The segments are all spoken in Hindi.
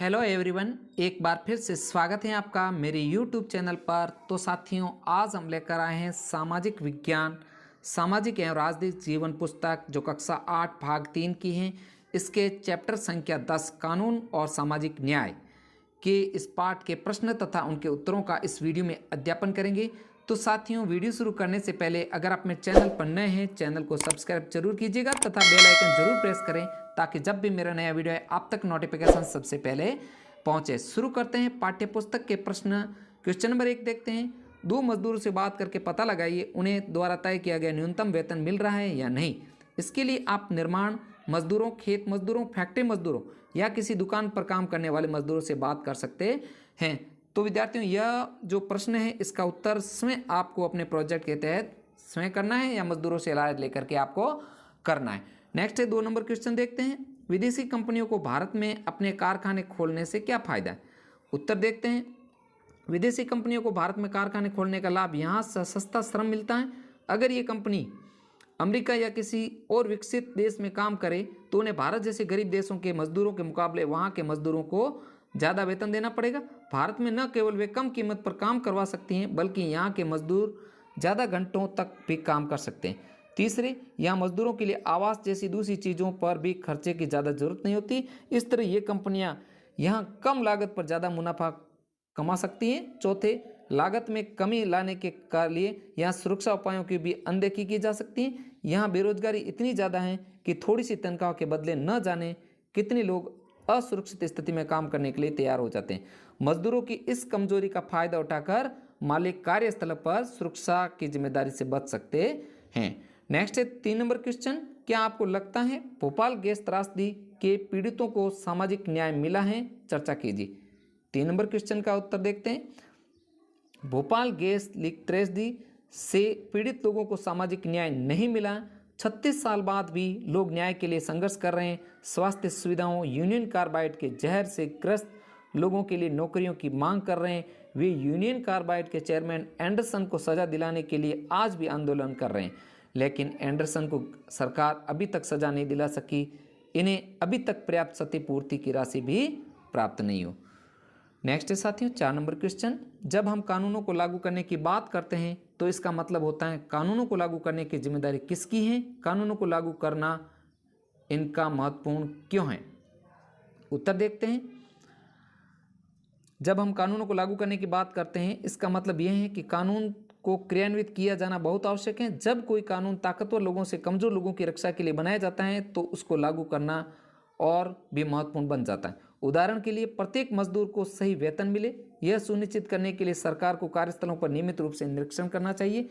हेलो एवरीवन, एक बार फिर से स्वागत है आपका मेरे यूट्यूब चैनल पर। तो साथियों, आज हम लेकर आए हैं सामाजिक विज्ञान, सामाजिक एवं राजनीतिक जीवन पुस्तक जो कक्षा 8 भाग 3 की है। इसके चैप्टर संख्या 10 कानून और सामाजिक न्याय के इस पाठ के प्रश्न तथा उनके उत्तरों का इस वीडियो में अध्यापन करेंगे। तो साथियों, वीडियो शुरू करने से पहले अगर आप मेरे चैनल पर नए हैं, चैनल को सब्सक्राइब जरूर कीजिएगा तथा बेल आइकन जरूर प्रेस करें ताकि जब भी मेरा नया वीडियो है आप तक नोटिफिकेशन सबसे पहले पहुंचे। शुरू करते हैं पाठ्य पुस्तक के प्रश्न। क्वेश्चन नंबर 1 देखते हैं। दो मजदूरों से बात करके पता लगाइए उन्हें द्वारा तय किया गया न्यूनतम वेतन मिल रहा है या नहीं। इसके लिए आप निर्माण मजदूरों, खेत मजदूरों, फैक्ट्री मजदूरों या किसी दुकान पर काम करने वाले मजदूरों से बात कर सकते हैं। तो विद्यार्थियों, यह जो प्रश्न है इसका उत्तर स्वयं आपको अपने प्रोजेक्ट के तहत स्वयं करना है या मजदूरों से राय लेकर के आपको करना है। नेक्स्ट है 2 नंबर क्वेश्चन देखते हैं। विदेशी कंपनियों को भारत में अपने कारखाने खोलने से क्या फायदा है। उत्तर देखते हैं। विदेशी कंपनियों को भारत में कारखाने खोलने का लाभ यहाँ सस्ता श्रम मिलता है। अगर ये कंपनी अमेरिका या किसी और विकसित देश में काम करे तो उन्हें भारत जैसे गरीब देशों के मजदूरों के मुकाबले वहाँ के मजदूरों को ज़्यादा वेतन देना पड़ेगा। भारत में न केवल वे कम कीमत पर काम करवा सकती हैं बल्कि यहाँ के मजदूर ज़्यादा घंटों तक भी काम कर सकते हैं। तीसरे, यहाँ मजदूरों के लिए आवास जैसी दूसरी चीज़ों पर भी खर्चे की ज़्यादा जरूरत नहीं होती। इस तरह ये कंपनियाँ यहाँ कम लागत पर ज़्यादा मुनाफा कमा सकती हैं। चौथे, लागत में कमी लाने के लिए यहाँ सुरक्षा उपायों की भी अनदेखी की जा सकती है। यहाँ बेरोजगारी इतनी ज़्यादा है कि थोड़ी सी तनख्वाह के बदले न जाने कितने लोग असुरक्षित स्थिति में काम करने के लिए तैयार हो जाते हैं। मजदूरों की इस कमजोरी का फायदा उठाकर मालिक कार्यस्थल पर सुरक्षा की जिम्मेदारी से बच सकते हैं। नेक्स्ट है 3 नंबर क्वेश्चन। क्या आपको लगता है भोपाल गैस त्रासदी के पीड़ितों को सामाजिक न्याय मिला है? चर्चा कीजिए। 3 नंबर क्वेश्चन का उत्तर देखते हैं। भोपाल गैस लीक त्रासदी से पीड़ित लोगों को सामाजिक न्याय नहीं मिला। 36 साल बाद भी लोग न्याय के लिए संघर्ष कर रहे हैं। स्वास्थ्य सुविधाओं, यूनियन कार्बाइड के जहर से ग्रस्त लोगों के लिए नौकरियों की मांग कर रहे हैं। वे यूनियन कार्बाइड के चेयरमैन एंडरसन को सजा दिलाने के लिए आज भी आंदोलन कर रहे हैं, लेकिन एंडरसन को सरकार अभी तक सजा नहीं दिला सकी। इन्हें अभी तक पर्याप्त क्षतिपूर्ति की राशि भी प्राप्त नहीं हो। नेक्स्ट है साथियों 4 नंबर क्वेश्चन। जब हम कानूनों को लागू करने की बात करते हैं तो इसका मतलब होता है कानूनों को लागू करने की जिम्मेदारी किसकी है, कानूनों को लागू करना इनका महत्वपूर्ण क्यों है। उत्तर देखते हैं। जब हम कानूनों को लागू करने की बात करते हैं इसका मतलब यह है कि कानून को क्रियान्वित किया जाना बहुत आवश्यक है। जब कोई कानून ताकतवर लोगों से कमजोर लोगों की रक्षा के लिए बनाया जाता है तो उसको लागू करना और भी महत्वपूर्ण बन जाता है। उदाहरण के लिए प्रत्येक मजदूर को सही वेतन मिले, यह सुनिश्चित करने के लिए सरकार को कार्यस्थलों पर नियमित रूप से निरीक्षण करना चाहिए।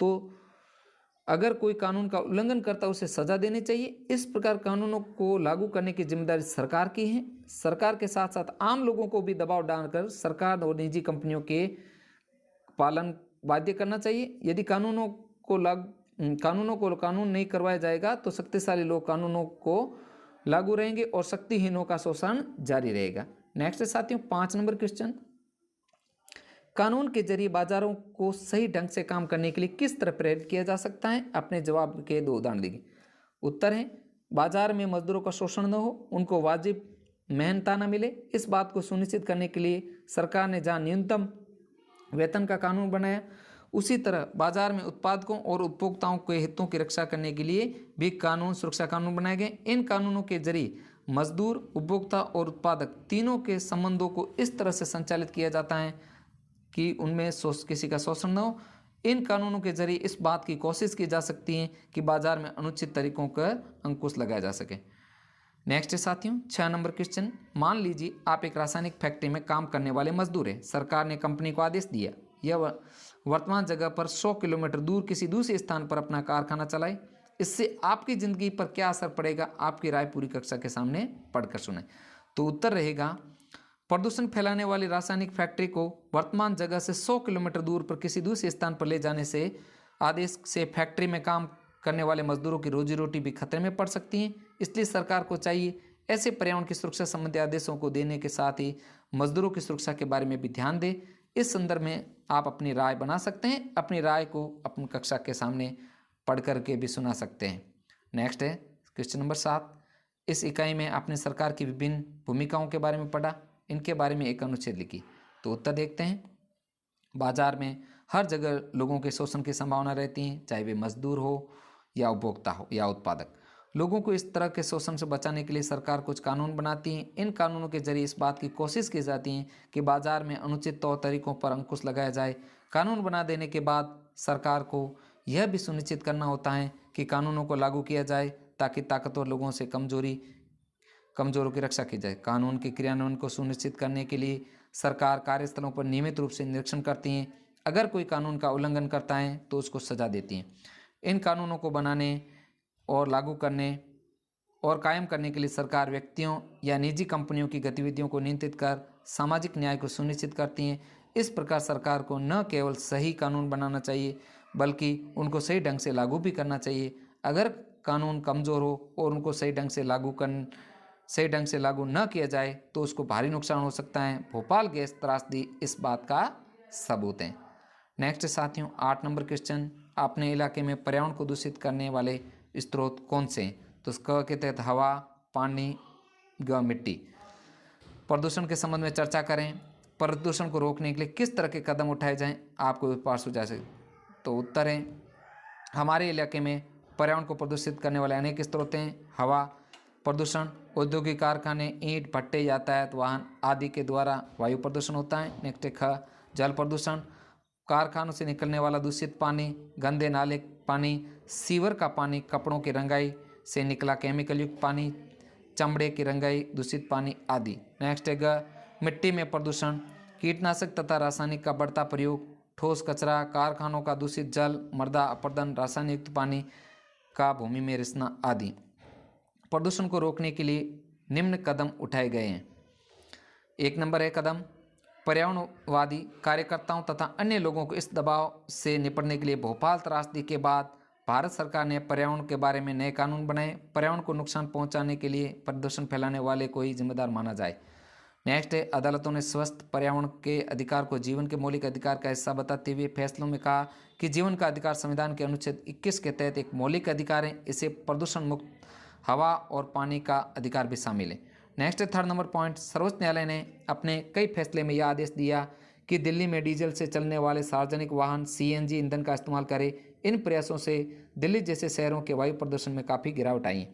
तो अगर कोई कानून का उल्लंघन करता है उसे सजा देनी चाहिए। इस प्रकार कानूनों को लागू करने की जिम्मेदारी सरकार की है। सरकार के साथ साथ आम लोगों को भी दबाव डालकर सरकार और निजी कंपनियों के पालन बाध्य करना चाहिए। यदि कानूनों को कानून नहीं करवाया जाएगा तो शक्तिशाली लोग कानूनों को लागू रहेंगे और शक्तिहीनों का शोषण जारी रहेगा। नेक्स्ट साथियों 5 नंबर क्वेश्चन। कानून के जरिए बाजारों को सही ढंग से काम करने के लिए किस तरह प्रेरित किया जा सकता है? अपने जवाब के 2 उदाहरण देंगे। उत्तर है बाजार में मजदूरों का शोषण न हो, उनको वाजिब मेहनताना मिले। इस बात को सुनिश्चित करने के लिए सरकार ने जहां न्यूनतम वेतन का कानून बनाया, उसी तरह बाजार में उत्पादकों और उपभोक्ताओं के हितों की रक्षा करने के लिए भी कानून, सुरक्षा कानून बनाए गए। इन कानूनों के जरिए मजदूर, उपभोक्ता और उत्पादक तीनों के संबंधों को इस तरह से संचालित किया जाता है कि उनमें किसी का शोषण न हो। इन कानूनों के जरिए इस बात की कोशिश की जा सकती है कि बाजार में अनुचित तरीकों का अंकुश लगाया जा सके। नेक्स्ट है साथियों 6 नंबर क्वेश्चन। मान लीजिए आप एक रासायनिक फैक्ट्री में काम करने वाले मजदूर हैं। सरकार ने कंपनी को आदेश दिया यह वर्तमान जगह पर 100 किलोमीटर दूर किसी दूसरे स्थान पर अपना कारखाना चलाए। इससे आपकी जिंदगी पर क्या असर पड़ेगा? आपकी राय पूरी कक्षा के सामने पढ़कर सुने। तो उत्तर रहेगा प्रदूषण फैलाने वाली रासायनिक फैक्ट्री को वर्तमान जगह से 100 किलोमीटर दूर पर किसी दूसरे स्थान पर ले जाने से आदेश से फैक्ट्री में काम करने वाले मजदूरों की रोजी रोटी भी खतरे में पड़ सकती है। इसलिए सरकार को चाहिए ऐसे पर्यावरण की सुरक्षा संबंधी आदेशों को देने के साथ ही मजदूरों की सुरक्षा के बारे में भी ध्यान दे। इस संदर्भ में आप अपनी राय बना सकते हैं। अपनी राय को अपनी कक्षा के सामने पढ़ करके भी सुना सकते हैं। नेक्स्ट है क्वेश्चन नंबर 7। इस इकाई में आपने सरकार की विभिन्न भूमिकाओं के बारे में पढ़ा, इनके बारे में एक अनुच्छेद लिखी। तो उत्तर देखते हैं। बाजार में हर जगह लोगों के शोषण की संभावना रहती है, चाहे वे मजदूर हो या उपभोक्ता हो या उत्पादक। लोगों को इस तरह के शोषण से बचाने के लिए सरकार कुछ कानून बनाती है। इन कानूनों के जरिए इस बात की कोशिश की जाती है कि बाजार में अनुचित तौर तरीकों पर अंकुश लगाया जाए। कानून बना देने के बाद सरकार को यह भी सुनिश्चित करना होता है कि कानूनों को लागू किया जाए ताकि ताकतवर लोगों से कमजोरों की रक्षा की जाए। कानून के क्रियान्वयन को सुनिश्चित करने के लिए सरकार कार्यस्थलों पर नियमित रूप से निरीक्षण करती है। अगर कोई कानून का उल्लंघन करता है तो उसको सजा देती है। इन कानूनों को बनाने और लागू करने और कायम करने के लिए सरकार व्यक्तियों या निजी कंपनियों की गतिविधियों को नियंत्रित कर सामाजिक न्याय को सुनिश्चित करती हैं। इस प्रकार सरकार को न केवल सही कानून बनाना चाहिए बल्कि उनको सही ढंग से लागू भी करना चाहिए। अगर कानून कमज़ोर हो और उनको सही ढंग से लागू न किया जाए तो उसको भारी नुकसान हो सकता है। भोपाल गैस त्रासदी इस बात का सबूत है। नेक्स्ट साथियों, 8 नंबर क्वेश्चन, अपने इलाके में पर्यावरण को दूषित करने वाले स्रोत कौन से हैं? तो इसका के तहत हवा, पानी व मिट्टी। प्रदूषण के संबंध में चर्चा करें। प्रदूषण को रोकने के लिए किस तरह के कदम उठाए जाएं, आपको पास हो जाए। तो उत्तर है, हमारे इलाके में पर्यावरण को प्रदूषित करने वाले अनेक स्रोत हैं। हवा प्रदूषण, औद्योगिक कारखाने, ईंट भट्टे, यातायात वाहन आदि के द्वारा वायु प्रदूषण होता है। नेक्स्ट है जल प्रदूषण, कारखानों से निकलने वाला दूषित पानी, गंदे नाले पानी, सीवर का पानी, कपड़ों की रंगाई से निकला केमिकल युक्त पानी, चमड़े की रंगाई, दूषित पानी आदि। नेक्स्ट है मिट्टी में प्रदूषण, कीटनाशक तथा रासायनिक का बढ़ता प्रयोग, ठोस कचरा, कारखानों का दूषित जल, मृदा अपरदन, रासायनिक युक्त पानी का भूमि में रिसना आदि। प्रदूषण को रोकने के लिए निम्न कदम उठाए गए हैं। 1 नंबर है कदम, पर्यावरणवादी कार्यकर्ताओं तथा अन्य लोगों को इस दबाव से निपटने के लिए भोपाल त्रासदी के बाद भारत सरकार ने पर्यावरण के बारे में नए कानून बनाए। पर्यावरण को नुकसान पहुंचाने के लिए प्रदूषण फैलाने वाले को ही जिम्मेदार माना जाए। नेक्स्ट है, अदालतों ने स्वस्थ पर्यावरण के अधिकार को जीवन के मौलिक अधिकार का हिस्सा बताते हुए फैसलों में कहा कि जीवन का अधिकार संविधान के अनुच्छेद 21 के तहत एक मौलिक अधिकार है। इसे प्रदूषण मुक्त हवा और पानी का अधिकार भी शामिल है। नेक्स्ट 3rd नंबर पॉइंट, सर्वोच्च न्यायालय ने अपने कई फैसले में यह आदेश दिया कि दिल्ली में डीजल से चलने वाले सार्वजनिक वाहन सीएनजी ईंधन का इस्तेमाल करें। इन प्रयासों से दिल्ली जैसे शहरों के वायु प्रदूषण में काफ़ी गिरावट आई।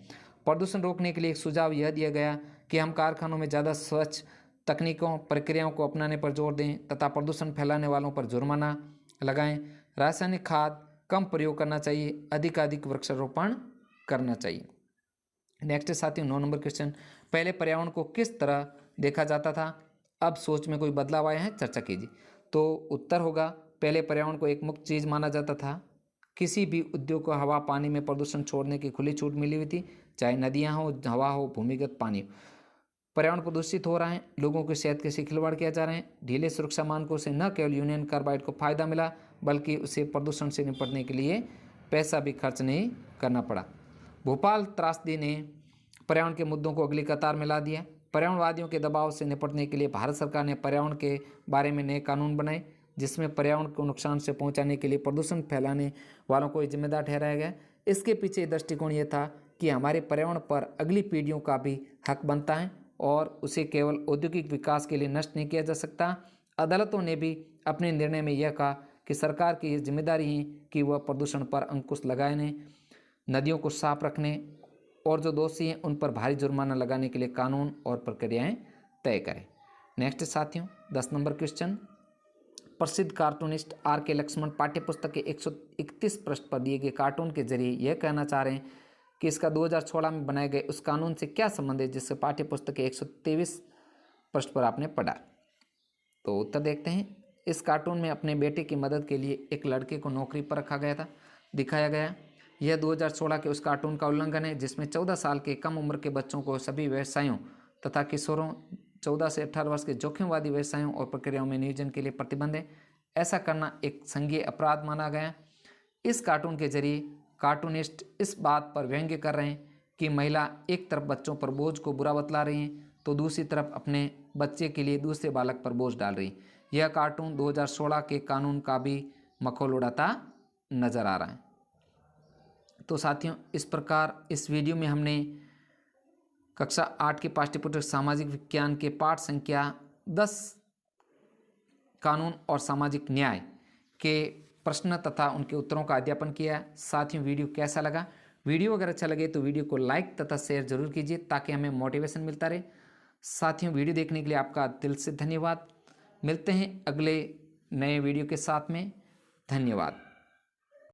प्रदूषण रोकने के लिए एक सुझाव यह दिया गया कि हम कारखानों में ज़्यादा स्वच्छ तकनीकों प्रक्रियाओं को अपनाने पर जोर दें तथा प्रदूषण फैलाने वालों पर जुर्माना लगाएं। रासायनिक खाद कम प्रयोग करना चाहिए, अधिक वृक्षारोपण करना चाहिए। नेक्स्ट साथियों 9 नंबर क्वेश्चन, पहले पर्यावरण को किस तरह देखा जाता था, अब सोच में कोई बदलाव आया है, चर्चा कीजिए। तो उत्तर होगा, पहले पर्यावरण को एक मुक्त चीज़ माना जाता था। किसी भी उद्योग को हवा पानी में प्रदूषण छोड़ने की खुली छूट मिली हुई थी, चाहे नदियाँ हो, हवा हो, भूमिगत पानी हो। पर्यावरण प्रदूषित हो रहा है, लोगों की सेहत के से खिलवाड़ किया जा रहे हैं। ढीले सुरक्षा मानकों से न केवल यूनियन कार्बाइड को फायदा मिला बल्कि उसे प्रदूषण से निपटने के लिए पैसा भी खर्च नहीं करना पड़ा। भोपाल त्रासदी ने पर्यावरण के मुद्दों को अगली कतार में ला दिया। पर्यावरणवादियों के दबाव से निपटने के लिए भारत सरकार ने पर्यावरण के बारे में नए कानून बनाए जिसमें पर्यावरण को नुकसान से पहुंचाने के लिए प्रदूषण फैलाने वालों को जिम्मेदार ठहराया गया। इसके पीछे दृष्टिकोण ये था कि हमारे पर्यावरण पर अगली पीढ़ियों का भी हक बनता है और उसे केवल औद्योगिक विकास के लिए नष्ट नहीं किया जा सकता। अदालतों ने भी अपने निर्णय में यह कहा कि सरकार की जिम्मेदारी है कि वह प्रदूषण पर अंकुश लगाने, नदियों को साफ रखने और जो दोषी हैं उन पर भारी जुर्माना लगाने के लिए कानून और प्रक्रियाएं तय करें। नेक्स्ट साथियों 10 नंबर क्वेश्चन, प्रसिद्ध कार्टूनिस्ट आर.के. लक्ष्मण पाठ्यपुस्तक के 131 पृष्ठ पर दिए गए कार्टून के जरिए यह कहना चाह रहे हैं कि इसका 2016 में बनाए गए उस कानून से क्या संबंध है जिससे पाठ्यपुस्तक के 123 पृष्ठ पर आपने पढ़ा। तो उत्तर देखते हैं। इस कार्टून में अपने बेटे की मदद के लिए एक लड़के को नौकरी पर रखा गया था, दिखाया गया। यह 2016 के उस कार्टून का उल्लंघन है जिसमें 14 साल के कम उम्र के बच्चों को सभी व्यवसायों तथा किशोरों 14 से 18 वर्ष के जोखिमवादी व्यवसायों और प्रक्रियाओं में नियोजन के लिए प्रतिबंध है। ऐसा करना एक संज्ञेय अपराध माना गया। इस कार्टून के जरिए कार्टूनिस्ट इस बात पर व्यंग्य कर रहे हैं कि महिला एक तरफ बच्चों पर बोझ को बुरा बतला रही हैं तो दूसरी तरफ अपने बच्चे के लिए दूसरे बालक पर बोझ डाल रही। यह कार्टून 2016 के कानून का भी मखौल उड़ाता नजर आ रहा है। तो साथियों इस प्रकार इस वीडियो में हमने कक्षा 8 के पाठ्य पुस्तक सामाजिक विज्ञान के पाठ संख्या 10 कानून और सामाजिक न्याय के प्रश्न तथा उनके उत्तरों का अध्यापन किया। साथियों, वीडियो कैसा लगा? वीडियो अगर अच्छा लगे तो वीडियो को लाइक तथा शेयर जरूर कीजिए ताकि हमें मोटिवेशन मिलता रहे। साथियों, वीडियो देखने के लिए आपका दिल से धन्यवाद। मिलते हैं अगले नए वीडियो के साथ में। धन्यवाद।